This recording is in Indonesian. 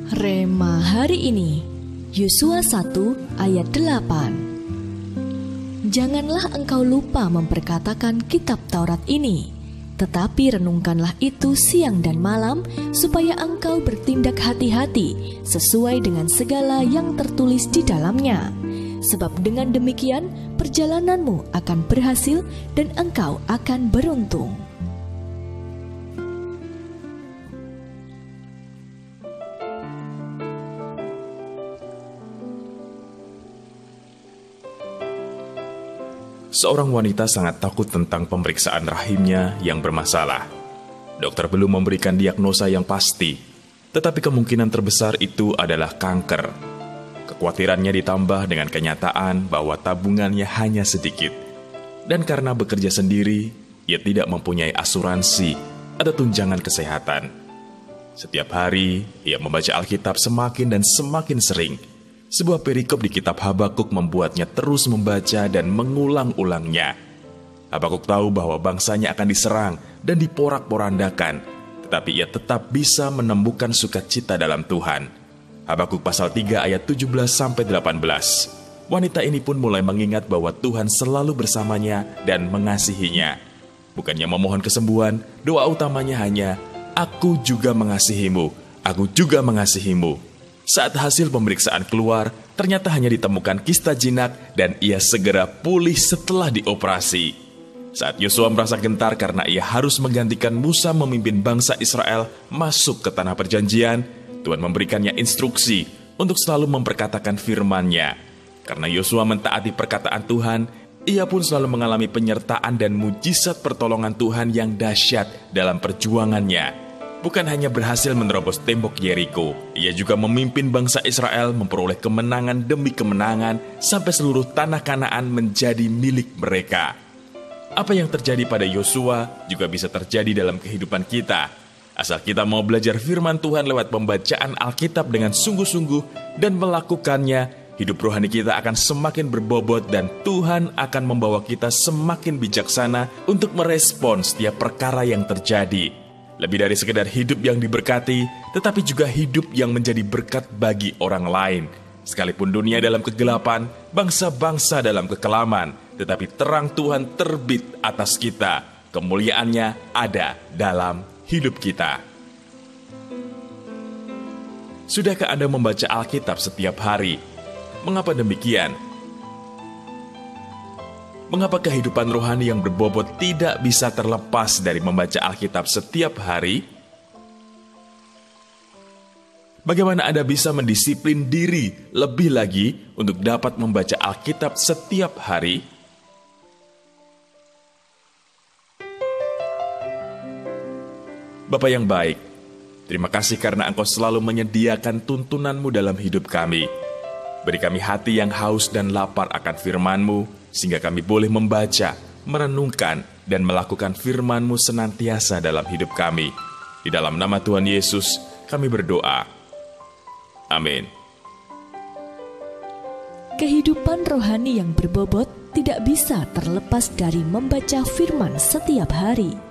Rema hari ini, Yosua 1 ayat 8. Janganlah engkau lupa memperkatakan kitab Taurat ini, tetapi renungkanlah itu siang dan malam, supaya engkau bertindak hati-hati sesuai dengan segala yang tertulis di dalamnya. Sebab dengan demikian perjalananmu akan berhasil dan engkau akan beruntung. Seorang wanita sangat takut tentang pemeriksaan rahimnya yang bermasalah. Dokter belum memberikan diagnosa yang pasti, tetapi kemungkinan terbesar itu adalah kanker. Kekhawatirannya ditambah dengan kenyataan bahwa tabungannya hanya sedikit. Dan karena bekerja sendiri, ia tidak mempunyai asuransi atau tunjangan kesehatan. Setiap hari, ia membaca Alkitab semakin dan semakin sering. Sebuah perikop di kitab Habakuk membuatnya terus membaca dan mengulang-ulangnya. Habakuk tahu bahwa bangsanya akan diserang dan diporak-porandakan, tetapi ia tetap bisa menemukan sukacita dalam Tuhan. Habakuk pasal 3 ayat 17-18. Wanita ini pun mulai mengingat bahwa Tuhan selalu bersamanya dan mengasihinya. Bukannya memohon kesembuhan, doa utamanya hanya, "Aku juga mengasihimu, aku juga mengasihimu." Saat hasil pemeriksaan keluar, ternyata hanya ditemukan kista jinak dan ia segera pulih setelah dioperasi. Saat Yosua merasa gentar karena ia harus menggantikan Musa memimpin bangsa Israel masuk ke tanah perjanjian, Tuhan memberikannya instruksi untuk selalu memperkatakan firman-Nya. Karena Yosua mentaati perkataan Tuhan, ia pun selalu mengalami penyertaan dan mujizat pertolongan Tuhan yang dahsyat dalam perjuangannya. Bukan hanya berhasil menerobos tembok Yeriko, ia juga memimpin bangsa Israel memperoleh kemenangan demi kemenangan sampai seluruh tanah Kanaan menjadi milik mereka. Apa yang terjadi pada Yosua juga bisa terjadi dalam kehidupan kita. Asal kita mau belajar firman Tuhan lewat pembacaan Alkitab dengan sungguh-sungguh dan melakukannya, hidup rohani kita akan semakin berbobot dan Tuhan akan membawa kita semakin bijaksana untuk merespon setiap perkara yang terjadi. Lebih dari sekedar hidup yang diberkati, tetapi juga hidup yang menjadi berkat bagi orang lain. Sekalipun dunia dalam kegelapan, bangsa-bangsa dalam kekelaman, tetapi terang Tuhan terbit atas kita. Kemuliaannya ada dalam hidup kita. Sudahkah Anda membaca Alkitab setiap hari? Mengapa demikian? Mengapa kehidupan rohani yang berbobot tidak bisa terlepas dari membaca Alkitab setiap hari? Bagaimana Anda bisa mendisiplin diri lebih lagi untuk dapat membaca Alkitab setiap hari? Bapa yang baik, terima kasih karena Engkau selalu menyediakan tuntunan-Mu dalam hidup kami. Beri kami hati yang haus dan lapar akan firman-Mu, sehingga kami boleh membaca, merenungkan, dan melakukan firman-Mu senantiasa dalam hidup kami. Di dalam nama Tuhan Yesus, kami berdoa. Amin. Kehidupan rohani yang berbobot tidak bisa terlepas dari membaca firman setiap hari.